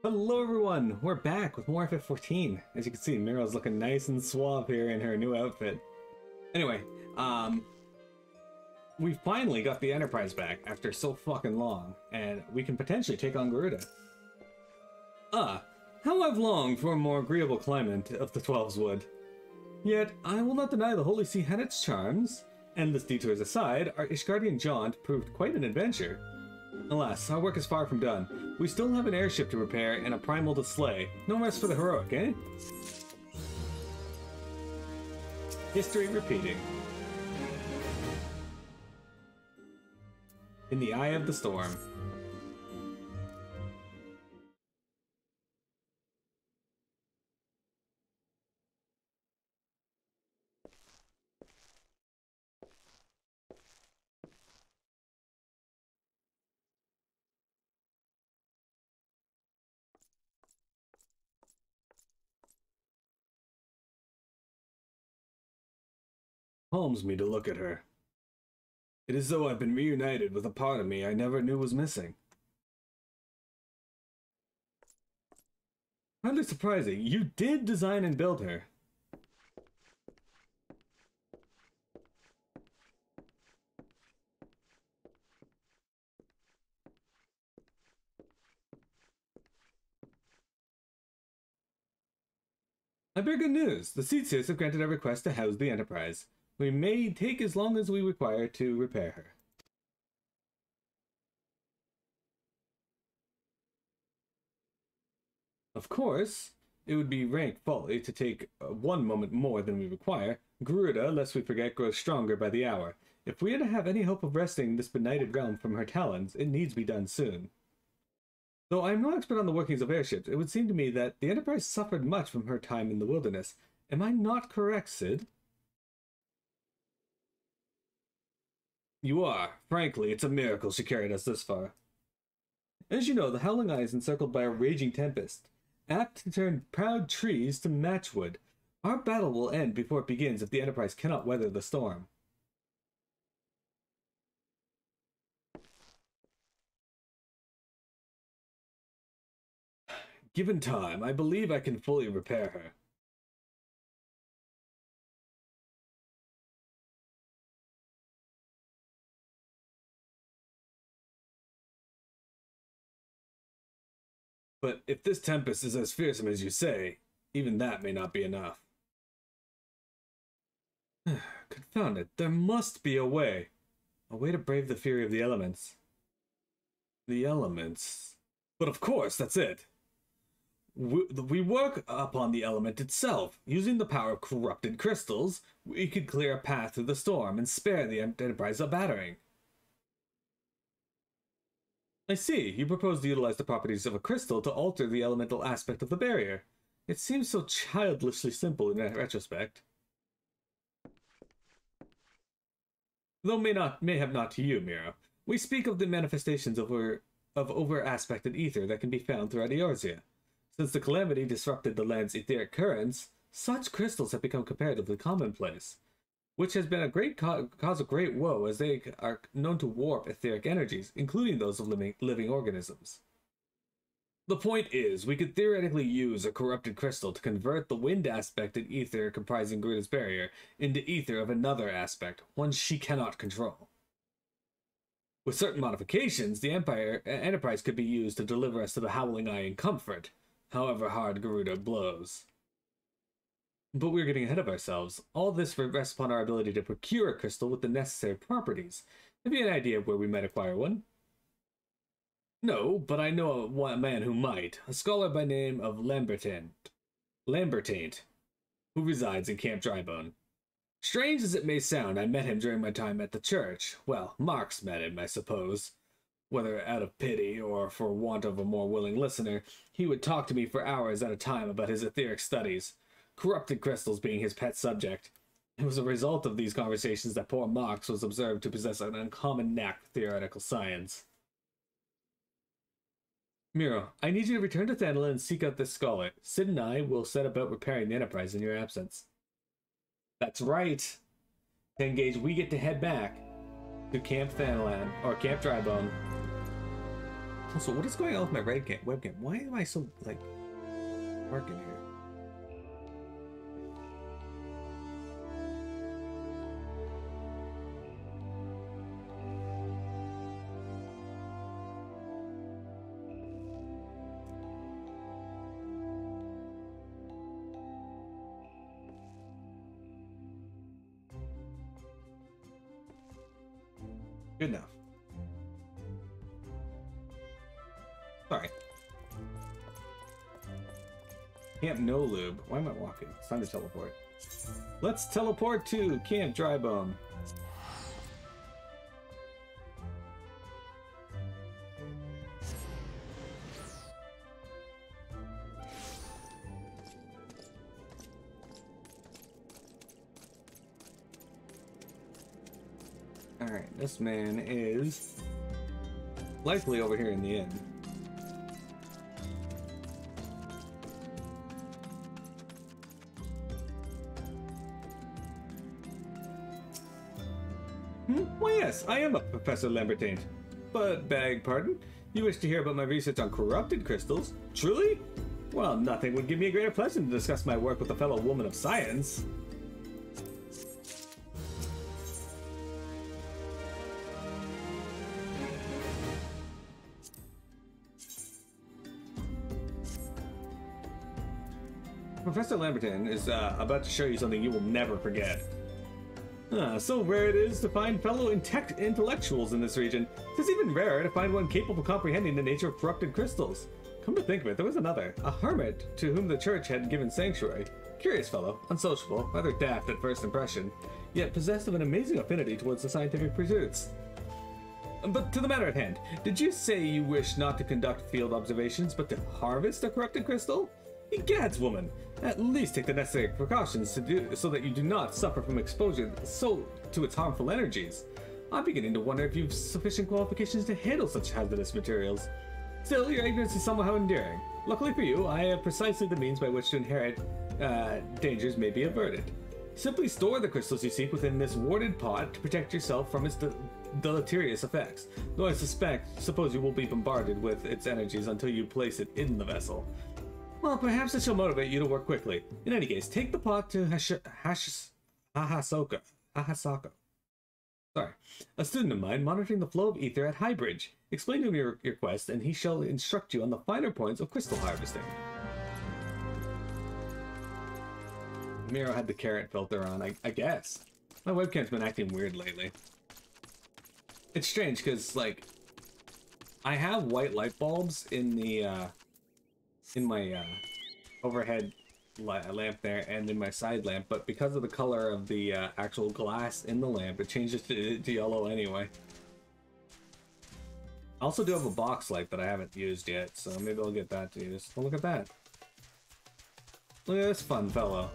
Hello everyone, we're back with more FF14. As you can see, Miro's looking nice and suave here in her new outfit. Anyway, we finally got the Enterprise back after so fucking long, and we can potentially take on Garuda. How I've longed for a more agreeable climate of the Twelves wood. Yet, I will not deny the Holy See had its charms. Endless detours aside, our Ishgardian jaunt proved quite an adventure. Alas, our work is far from done. We still have an airship to repair and a primal to slay. No rest for the heroic, eh? History repeating. In the eye of the storm. Calms me to look at her. It is as though I've been reunited with a part of me I never knew was missing. Hardly surprising, you did design and build her. I bear good news. The Seedseers have granted our request to house the Enterprise. We may take as long as we require to repair her. Of course, it would be rank folly to take one moment more than we require. Garuda, lest we forget, grows stronger by the hour. If we are to have any hope of wresting this benighted realm from her talons, it needs to be done soon. Though I am no expert on the workings of airships, it would seem to me that the Enterprise suffered much from her time in the wilderness. Am I not correct, Sid? You are. Frankly, it's a miracle she carried us this far. As you know, the Howling Eye is encircled by a raging tempest, apt to turn proud trees to matchwood. Our battle will end before it begins if the Enterprise cannot weather the storm. Given time, I believe I can fully repair her. But if this tempest is as fearsome as you say, even that may not be enough. Confound it, there must be a way. A way to brave the fury of the elements. The elements? But of course, that's it. We work upon the element itself. Using the power of corrupted crystals, we could clear a path through the storm and spare the Enterprise a battering. I see. You propose to utilize the properties of a crystal to alter the elemental aspect of the barrier. It seems so childishly simple in retrospect. Though may have not to you, Miro. We speak of the manifestations of over-aspected ether that can be found throughout Eorzea. Since the calamity disrupted the land's etheric currents, such crystals have become comparatively commonplace, which has been a great cause of great woe, as they are known to warp etheric energies, including those of living organisms. The point is, we could theoretically use a corrupted crystal to convert the wind aspect in ether comprising Garuda's barrier into ether of another aspect, one she cannot control. With certain modifications, the Enterprise could be used to deliver us to the Howling Eye in comfort, however hard Garuda blows. But we're getting ahead of ourselves. All this rests upon our ability to procure a crystal with the necessary properties. Have you an idea of where we might acquire one? No, but I know a man who might. A scholar by name of Lambertaint, who resides in Camp Drybone. Strange as it may sound, I met him during my time at the church. Well, Marx met him, I suppose. Whether out of pity or for want of a more willing listener, he would talk to me for hours at a time about his etheric studies. Corrupted crystals being his pet subject. It was a result of these conversations that poor Marx was observed to possess an uncommon knack for theoretical science. Miro, I need you to return to Thandela and seek out this scholar. Sid and I will set about repairing the Enterprise in your absence. That's right. To engage, we get to head back to Camp Thandela, or Camp Drybone. Also, what is going on with my webcam? Why am I so, like, dark in here? Good enough. Sorry. Camp No Lube. Why am I walking? It's time to teleport. Let's teleport to Camp Drybone. Alright, this man is likely over here in the inn. Why yes, I am a Professor Lambertaine. But, beg pardon, you wish to hear about my research on corrupted crystals? Truly? Well, nothing would give me a greater pleasure to discuss my work with a fellow woman of science. Professor Lambertaine is about to show you something you will never forget. So rare it is to find fellow intellectuals in this region. It's even rarer to find one capable of comprehending the nature of corrupted crystals. Come to think of it, there was another, a hermit to whom the church had given sanctuary. Curious fellow, unsociable, rather daft at first impression, yet possessed of an amazing affinity towards the scientific pursuits. But to the matter at hand, did you say you wish not to conduct field observations, but to harvest a corrupted crystal? Egads, woman! At least take the necessary precautions to do so that you do not suffer from exposure to its harmful energies. I'm beginning to wonder if you've sufficient qualifications to handle such hazardous materials. Still, your ignorance is somehow endearing. Luckily for you, I have precisely the means by which to inherit dangers may be averted. Simply store the crystals you seek within this warded pot to protect yourself from its deleterious effects, though I suppose you will be bombarded with its energies until you place it in the vessel. Well, perhaps it shall motivate you to work quickly. In any case, take the pot to Ahasaka. Sorry. A student of mine monitoring the flow of ether at Highbridge. Explain to him your quest, and he shall instruct you on the finer points of crystal harvesting. Miro had the carrot filter on, I guess. My webcam's been acting weird lately. It's strange, because, like, I have white light bulbs in the, in my overhead lamp there and in my side lamp, but because of the color of the actual glass in the lamp, it changes to yellow anyway. I also do have a box light that I haven't used yet, so maybe I'll get that to use. Oh, look at that. Look at this fun fellow.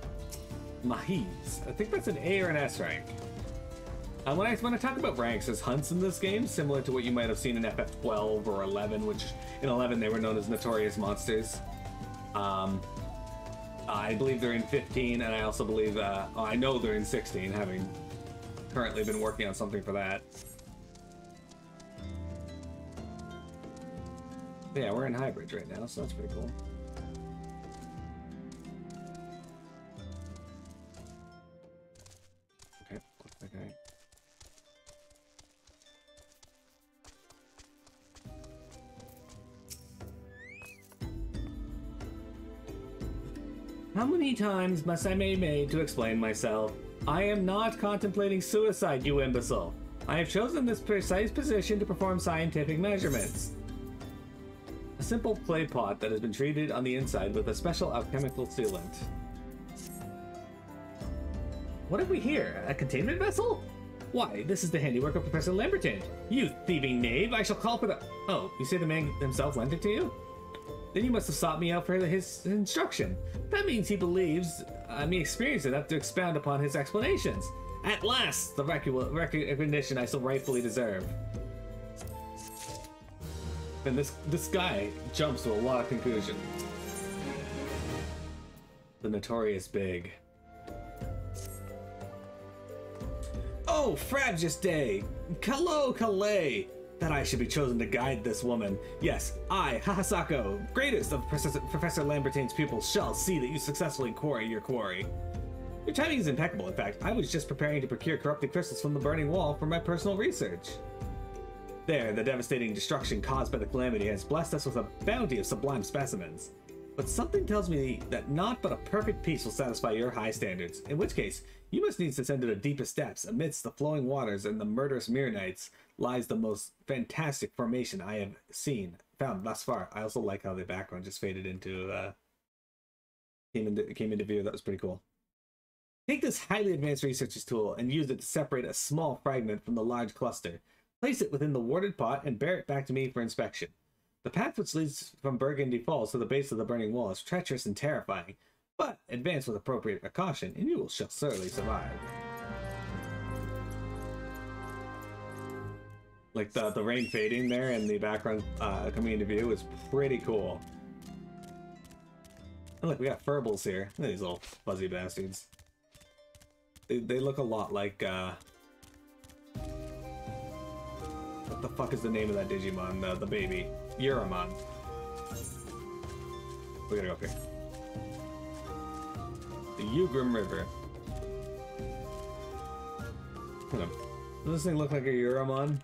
Mahiz. I think that's an A or an S rank. When I talk about ranks as hunts in this game, similar to what you might have seen in FF12 or 11, which in 11 they were known as Notorious Monsters. I believe they're in 15, and I also believe, I know they're in 16, having currently been working on something for that. But yeah, we're in Highbridge right now, so that's pretty cool. Okay, okay. How many times must I be made to explain myself? I am not contemplating suicide, you imbecile. I have chosen this precise position to perform scientific measurements. A simple clay pot that has been treated on the inside with a special alchemical sealant. What have we here? A containment vessel? Why, this is the handiwork of Professor Lambertaine. You thieving knave, I shall call for the... Oh, you say the man himself lent it to you? Then you must have sought me out for his instruction. That means he believes me experienced enough to expound upon his explanations. At last, the recognition I so rightfully deserve. And this guy jumps to a lot of conclusions. The notorious Big. Oh, Frabjous Day! Hello, Calais! That I should be chosen to guide this woman. Yes, I, Hahasako, greatest of Professor Lambertine's pupils, shall see that you successfully quarry your quarry. Your timing is impeccable. In fact, I was just preparing to procure corrupted crystals from the burning wall for my personal research. There, the devastating destruction caused by the calamity has blessed us with a bounty of sublime specimens. But something tells me that not but a perfect peace will satisfy your high standards, in which case, you must needs descend to the deepest depths. Amidst the flowing waters and the murderous Mirranites lies the most fantastic formation I have found thus far. I also like how the background just faded into, came into view. That was pretty cool. Take this highly advanced researcher's tool and use it to separate a small fragment from the large cluster. Place it within the warded pot and bear it back to me for inspection. The path which leads from Burgundy Falls to the base of the burning wall is treacherous and terrifying, but advance with appropriate caution and you shall certainly survive. Like the rain fading there and the background coming into view is pretty cool. And look, we got furbles here. Look at these little fuzzy bastards. They look a lot like, what the fuck is the name of that Digimon? The baby. Uramon. We gotta go up here. The Ugrim River. Hold on. Does this thing look like a Uramon?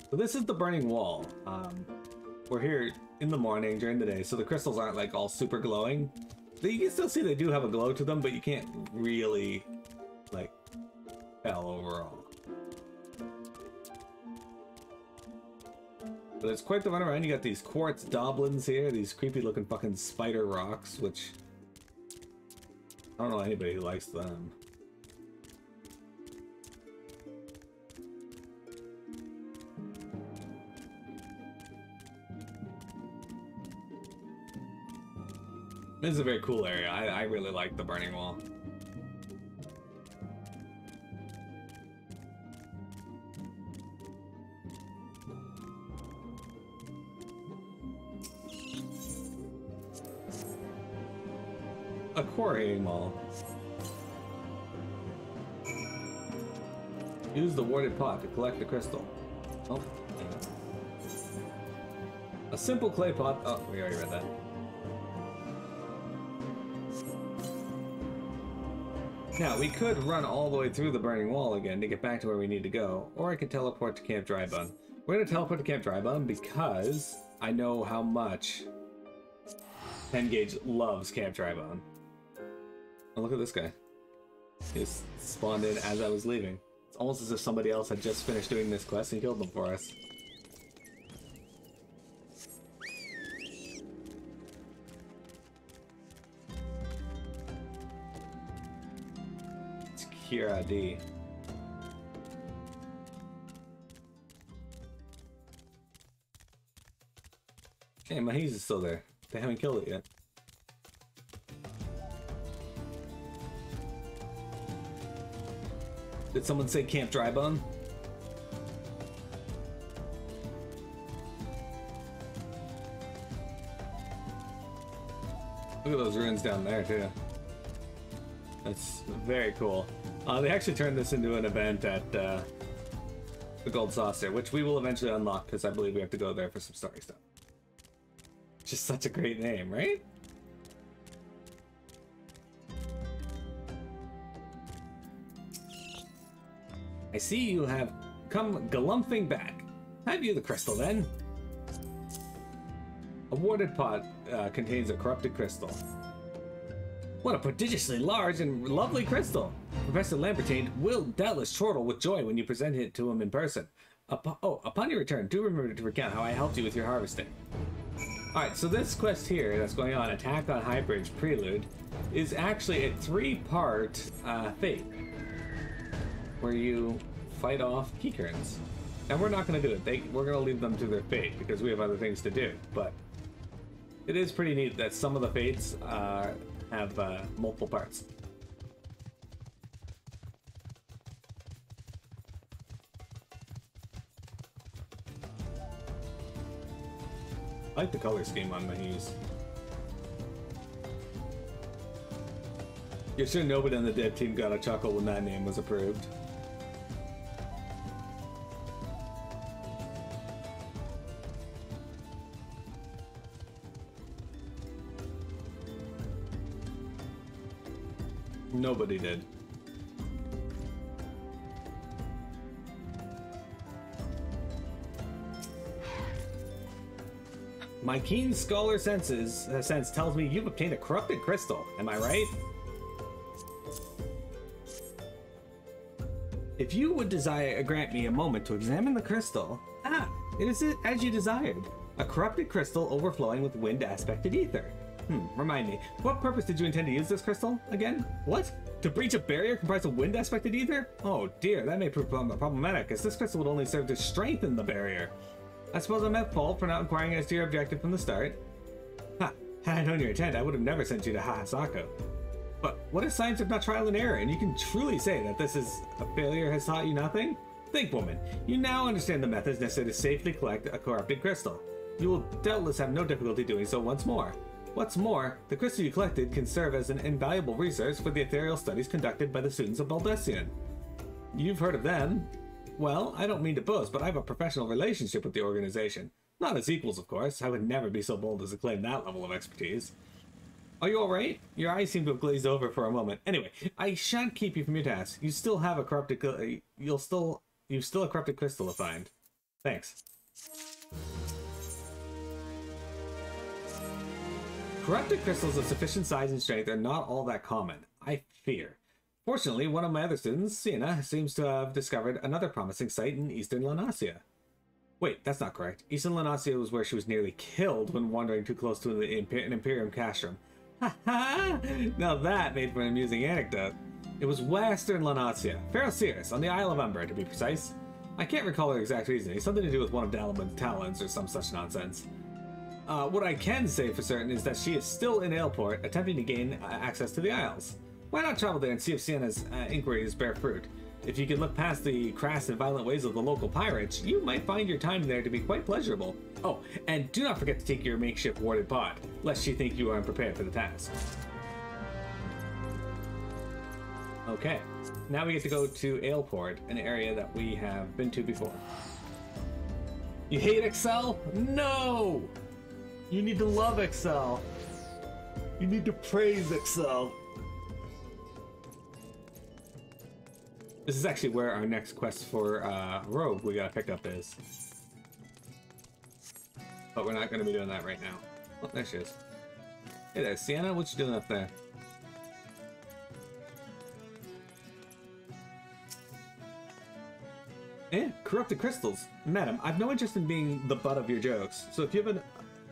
So this is the burning wall. We're here in the morning during the day, so the crystals aren't like all super glowing. You can still see they do have a glow to them, but you can't really like tell overall. But it's quite the run around. You got these quartz doblins here, these creepy looking fucking spider rocks, which I don't know anybody who likes them. This is a very cool area. I really like the burning wall. A quarrying mall. Use the warded pot to collect the crystal. Oh. A simple clay pot. Oh, we already read that. Now, we could run all the way through the burning wall again to get back to where we need to go, or I could teleport to Camp Drybun. We're going to teleport to Camp Drybun because I know how much 10 Gauge loves Camp Drybun. Oh, look at this guy. He just spawned in as I was leaving. It's almost as if somebody else had just finished doing this quest and killed them for us. Kira D. Hey, Mahiz is still there. They haven't killed it yet. Did someone say Camp Drybun? Look at those ruins down there too. That's very cool. They actually turned this into an event at the Gold Saucer, which we will eventually unlock because I believe we have to go there for some story stuff. Just such a great name, right? I see you have come galumphing back. Have you the crystal then? A warded pot contains a corrupted crystal. What a prodigiously large and lovely crystal! Professor Lambertine will doubtless chortle with joy when you present it to him in person. Upon your return, do remember to recount how I helped you with your harvesting. Alright, so this quest here that's going on, Attack on High Bridge Prelude, is actually a 3-part fate, where you fight off keykerns. And we're not going to do it. We're going to leave them to their fate, because we have other things to do, but It is pretty neat that some of the fates have multiple parts. I like the color scheme on Mahis. You're sure nobody on the dev team got a chuckle when that name was approved? Nobody did. My keen scholar sense tells me you've obtained a corrupted crystal. Am I right? If you would grant me a moment to examine the crystal. Ah, it is as you desired. A corrupted crystal overflowing with wind-aspected ether. Remind me, what purpose did you intend to use this crystal again? What? To breach a barrier comprised of wind-aspected ether? Oh dear, that may prove problematic, as this crystal would only serve to strengthen the barrier. I suppose I'm at fault for not inquiring as to your objective from the start. Ha! Had I known your intent, I would have never sent you to Hahasako. But what is science if not trial and error? And you can truly say that this is a failure has taught you nothing? Think, woman. You now understand the methods necessary to safely collect a corrupted crystal. You will doubtless have no difficulty doing so once more. What's more, the crystal you collected can serve as an invaluable resource for the ethereal studies conducted by the students of Baldessian. You've heard of them. Well, I don't mean to boast, but I have a professional relationship with the organization. Not as equals, of course. I would never be so bold as to claim that level of expertise. Are you alright? Your eyes seem to have glazed over for a moment. Anyway, I shan't keep you from your task. You still have a corrupted... you've still a corrupted crystal to find. Thanks. Corrupted crystals of sufficient size and strength are not all that common, I fear. Fortunately, one of my other students, Sienna, seems to have discovered another promising site in eastern Lanasia. Wait, that's not correct. Eastern Lanasia was where she was nearly killed when wandering too close to an Imperium castrum. Ha ha! Now that made for an amusing anecdote. It was western Lanasia, Ferocious, on the Isle of Umbra to be precise. I can't recall her exact reasoning, something to do with one of Dalaman's talents or some such nonsense. What I can say for certain is that she is still in Ailport, attempting to gain access to the Isles. Why not travel there and see if Sienna's inquiries bear fruit? If you can look past the crass and violent ways of the local pirates, you might find your time there to be quite pleasurable. Oh, and do not forget to take your makeshift warded pod, lest she think you are unprepared for the task. Okay, now we get to go to Ailport, an area that we have been to before. You hate Excel? No! You need to love Excel. You need to praise Excel. This is actually where our next quest for Rogue we gotta pick up is. But we're not gonna be doing that right now. Oh, there she is. Hey there, Sienna, what you doing up there? Corrupted crystals. Madam, I've no interest in being the butt of your jokes, so if you have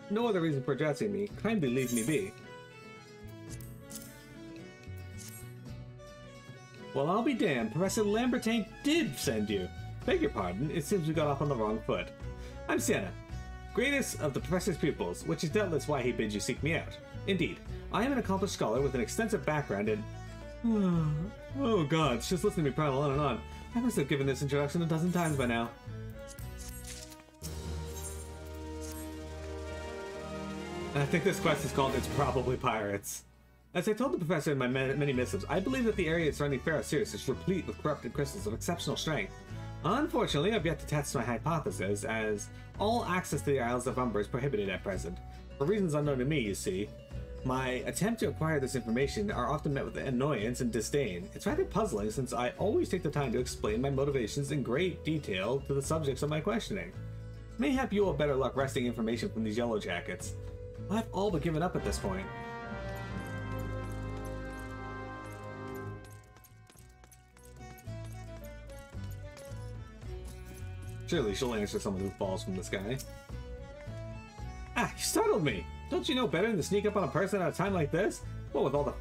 no other reason for addressing me, kindly leave me be. Well, I'll be damned. Professor Lambertain did send you. Beg your pardon, it seems we got off on the wrong foot. I'm Sienna, greatest of the professor's pupils, which is doubtless why he bids you seek me out. Indeed, I am an accomplished scholar with an extensive background in... Oh god, she's listening to me prattle on and on. I must have given this introduction a dozen times by now. I think this quest is called It's Probably Pirates. As I told the professor in my many missives, I believe that the area surrounding Ferocious is replete with corrupted crystals of exceptional strength. Unfortunately, I've yet to test my hypothesis, as all access to the Isles of Umbra is prohibited at present. For reasons unknown to me, you see. My attempt to acquire this information are often met with annoyance and disdain. It's rather puzzling, since I always take the time to explain my motivations in great detail to the subjects of my questioning. Mayhap you will have better luck wresting information from these yellow jackets. I've all but given up at this point. Surely she'll answer someone who falls from the sky. Ah, you startled me! Don't you know better than to sneak up on a person at a time like this? What with all the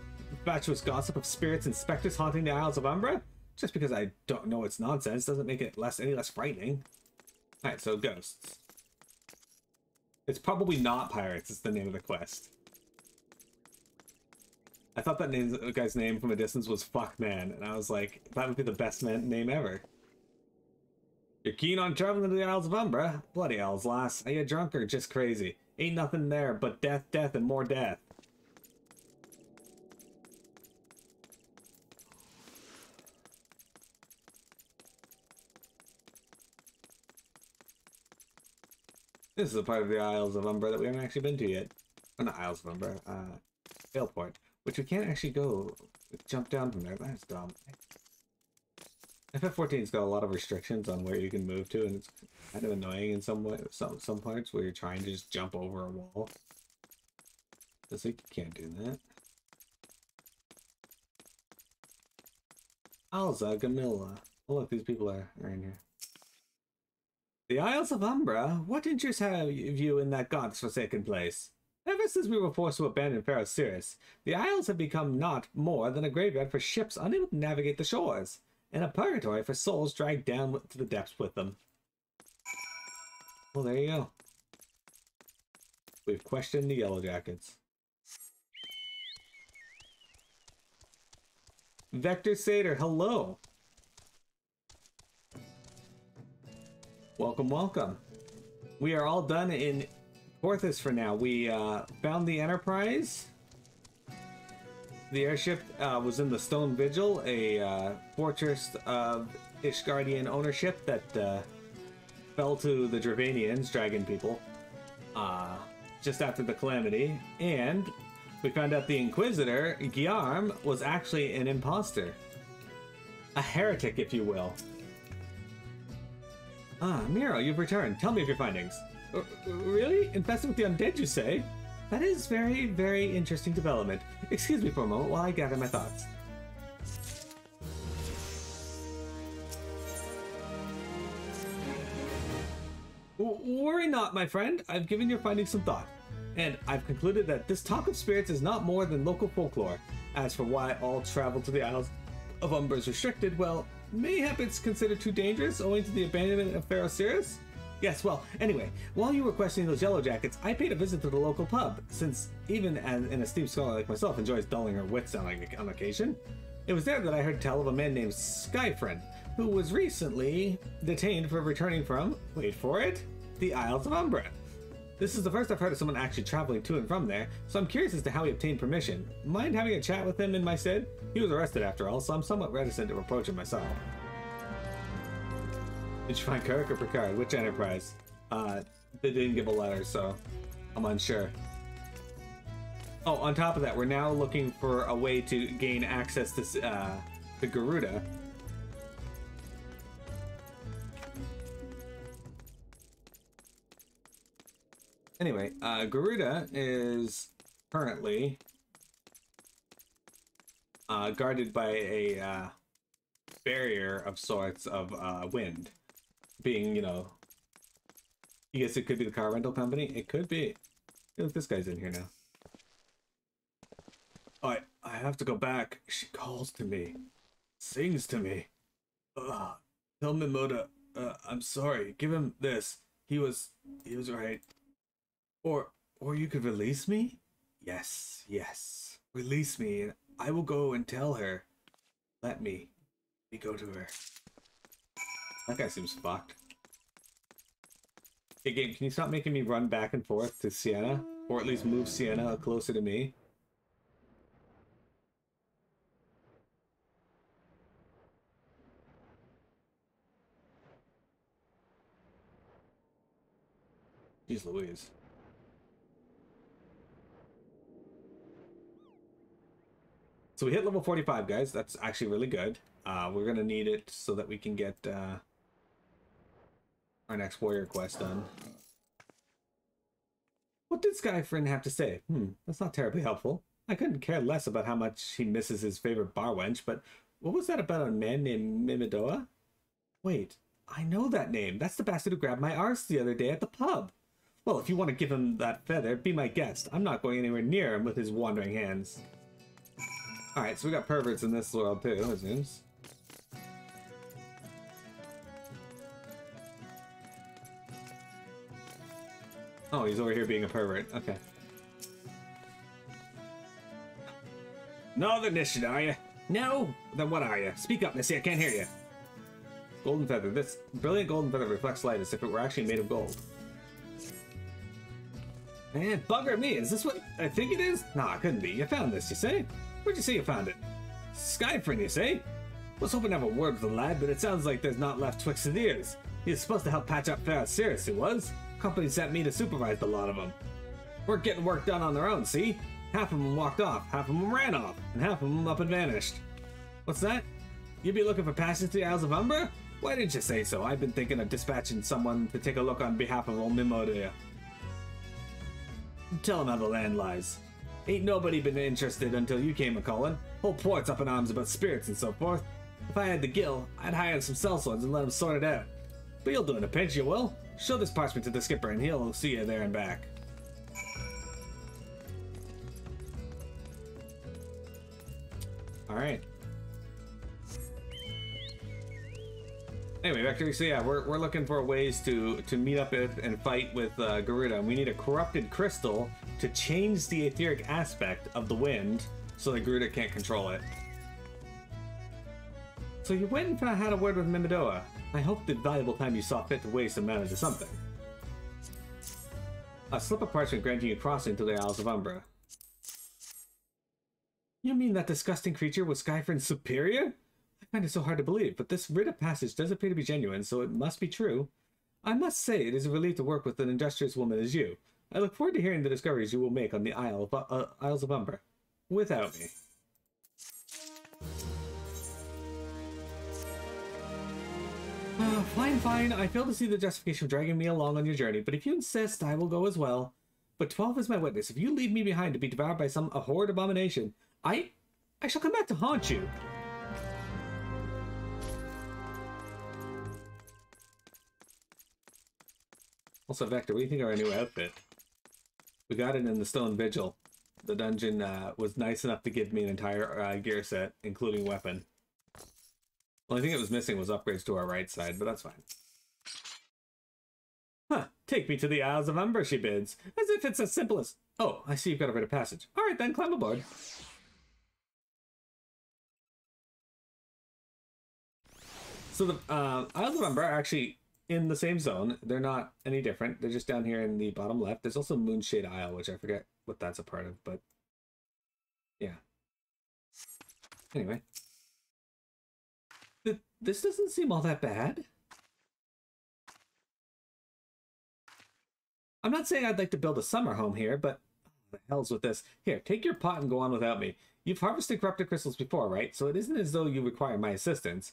fatuous gossip of spirits and specters haunting the Isles of Umbra? Just because I don't know it's nonsense doesn't make it any less frightening. Alright, so ghosts. It's probably not pirates. It's the name of the quest. I thought that guy's name from a distance was Fuckman, and I was like, that would be the best name ever. You're keen on traveling to the Isles of Umbra? Bloody hells, lass. Are you drunk or just crazy? Ain't nothing there but death, death, and more death. This is a part of the Isles of Umbra that we haven't actually been to yet. Or not Isles of Umbra, Failport. Which we can't actually go jump down from there. That's dumb. FF14's got a lot of restrictions on where you can move to, and it's kind of annoying in some way, some parts where you're trying to just jump over a wall. It's like you can't do that. Alza Gamilla. Oh look, these people are in here. The Isles of Umbra? What interests have you in that godforsaken place? Ever since we were forced to abandon Pharaoh Sirius, the Isles have become not more than a graveyard for ships unable to navigate the shores, and a purgatory for souls dragged down to the depths with them. Well, there you go. We've questioned the Yellow Jackets. Vector Satyr, hello! Welcome, welcome. We are all done in Porthos for now. We found the Enterprise. The airship was in the Stone Vigil, a fortress of Ishgardian ownership that fell to the Dravanians, dragon people, just after the Calamity. And we found out the Inquisitor, Guillerm, was actually an imposter. A heretic, if you will. Ah, Miro, you've returned. Tell me of your findings. Really? Infested with the undead, you say? That is very, very interesting development. Excuse me for a moment while I gather my thoughts. Worry not, my friend. I've given your findings some thought. And I've concluded that this talk of spirits is not more than local folklore. As for why all travel to the Isles of Umbra is restricted, well, mayhap it's considered too dangerous owing to the abandonment of Pharaoh Sirius? Yes, well, anyway, while you were questioning those Yellow Jackets, I paid a visit to the local pub, since even an esteemed scholar like myself enjoys dulling her wits on occasion. It was there that I heard tell of a man named Skyfriend, who was recently detained for returning from, wait for it, the Isles of Umbra. This is the first I've heard of someone actually traveling to and from there, so I'm curious as to how he obtained permission. Mind having a chat with him in my stead? He was arrested after all, so I'm somewhat reticent to approach him myself. Did you find Kirk or Picard? Which Enterprise? They didn't give a letter, so I'm unsure. Oh, on top of that, we're now looking for a way to gain access to Garuda. Anyway, Garuda is currently guarded by a barrier of sorts of wind. Being, you know, I guess it could be the car rental company. It could be. Look, this guy's in here now. I have to go back. She calls to me, sings to me. Tell Mimoda, I'm sorry. Give him this. He was right. Or you could release me? Yes. Release me, and I will go and tell her. Let me go to her. That guy seems fucked. Hey game, can you stop making me run back and forth to Sienna? Or at least move Sienna closer to me? Jeez Louise. So we hit level 45, guys. That's actually really good. We're gonna need it so that we can get our next warrior quest done. What did Skyfriend have to say? That's not terribly helpful. I couldn't care less about how much he misses his favorite bar wench, but what was that about a man named Mimidoa? Wait, I know that name. That's the bastard who grabbed my arse the other day at the pub. Well, if you want to give him that feather, be my guest. I'm not going anywhere near him with his wandering hands. Alright, so we got perverts in this world too, it seems. Oh, he's over here being a pervert. Okay. Northern Nation, are you? No? Then what are you? Speak up, Missy, I can't hear you. Golden feather. This brilliant golden feather reflects light as if it were actually made of gold. Man, bugger me, is this what I think it is? Nah, it couldn't be. You found this, you say? Where'd you say you found it? Skyfrin, you say? Was hoping to have a word with the lad, but it sounds like there's not left twixt his ears. He was supposed to help patch up Farrah Sirius, he was. Company sent me to supervise a lot of them. We're getting work done on their own, see? Half of them walked off, half of them ran off, and half of them up and vanished. What's that? You'd be looking for passage to the Isles of Umber? Why didn't you say so? I've been thinking of dispatching someone to take a look on behalf of old Mimo to you. Tell him how the land lies. Ain't nobody been interested until you came a-callin'. Whole port's up in arms about spirits and so forth. If I had the gill, I'd hire some sellswords and let him sort it out. But you'll do in a pinch, you will. Show this parchment to the skipper and he'll see you there and back. Alright. Anyway, Vector, so yeah, we're looking for ways to meet up with and fight with Garuda. And we need a corrupted crystal to change the etheric aspect of the wind so that Garuda can't control it. So you went and had a word with Mimidoa. I hope the valuable time you saw fit to waste amounted to something. A slip of parchment granting you crossing to the Isles of Umbra. You mean that disgusting creature was Skyfrin's superior? I find it so hard to believe, but this writ of passage does appear to be genuine, so it must be true. I must say it is a relief to work with an industrious woman as you. I look forward to hearing the discoveries you will make on the Isles of Umbra. Without me. Fine. I fail to see the justification of dragging me along on your journey, but if you insist, I will go as well. But 12 is my witness. If you leave me behind to be devoured by some horrid abomination, I shall come back to haunt you. Also, Vector, what do you think of our new outfit? We got it in the Stone Vigil. The dungeon was nice enough to give me an entire gear set, including weapon. The only thing it was missing was upgrades to our right side, but that's fine. Huh, take me to the Isles of Umber, she bids. As if it's as simple as... Oh, I see you've got a rite of passage. Alright then, climb aboard. So the Isles of Umber are actually in the same zone. They're not any different. They're just down here in the bottom left. There's also Moonshade Isle, which I forget what that's a part of, but... yeah. Anyway. This doesn't seem all that bad. I'm not saying I'd like to build a summer home here, but the hell's with this. Here, take your pot and go on without me. You've harvested corrupted crystals before, right? So it isn't as though you require my assistance.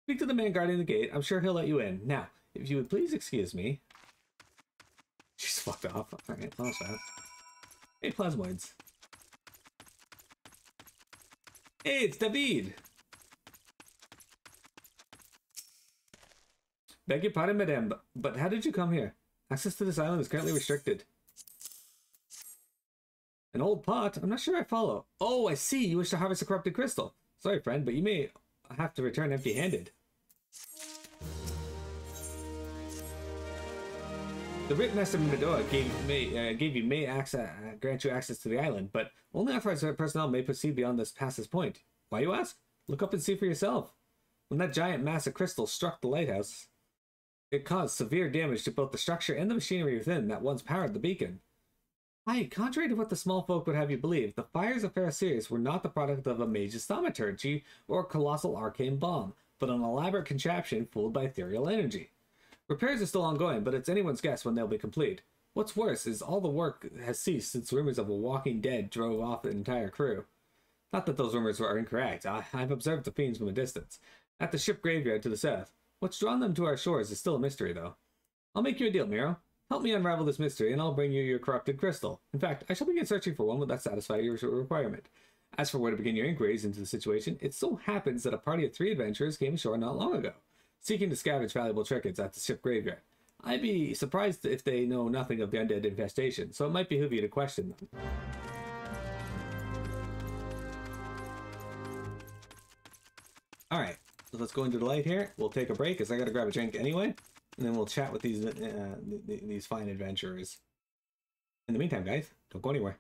Speak to the man guarding the gate. I'm sure he'll let you in. Now, if you would please excuse me. She's fucked off. Alright, that's fast. Hey, plasmoids. Hey, it's David! Beg your pardon, madame, but how did you come here? Access to this island is currently restricted. An old pot? I'm not sure I follow. Oh, I see. You wish to harvest a corrupted crystal. Sorry, friend, but you may have to return empty-handed. The written master Medoa grant you access to the island, but only authorized personnel may proceed beyond this past this point. Why, you ask? Look up and see for yourself. When that giant mass of crystal struck the lighthouse, it caused severe damage to both the structure and the machinery within that once powered the beacon. Aye, contrary to what the small folk would have you believe, the fires of Farrah Sirius were not the product of a mage's thaumaturgy or a colossal arcane bomb, but an elaborate contraption fueled by ethereal energy. Repairs are still ongoing, but it's anyone's guess when they'll be complete. What's worse is all the work has ceased since rumors of a walking dead drove off the entire crew. Not that those rumors are incorrect. I've observed the fiends from a distance. At the ship graveyard to the south. What's drawn them to our shores is still a mystery, though. I'll make you a deal, Miro. Help me unravel this mystery, and I'll bring you your corrupted crystal. In fact, I shall begin searching for one that satisfies your requirement. As for where to begin your inquiries into the situation, it so happens that a party of 3 adventurers came ashore not long ago, seeking to scavenge valuable trinkets at the ship graveyard. I'd be surprised if they know nothing of the undead infestation, so it might behoove you to question them. Alright. So let's go into the light here. We'll take a break because I gotta grab a drink anyway, and then we'll chat with these fine adventurers. In the meantime, guys, don't go anywhere.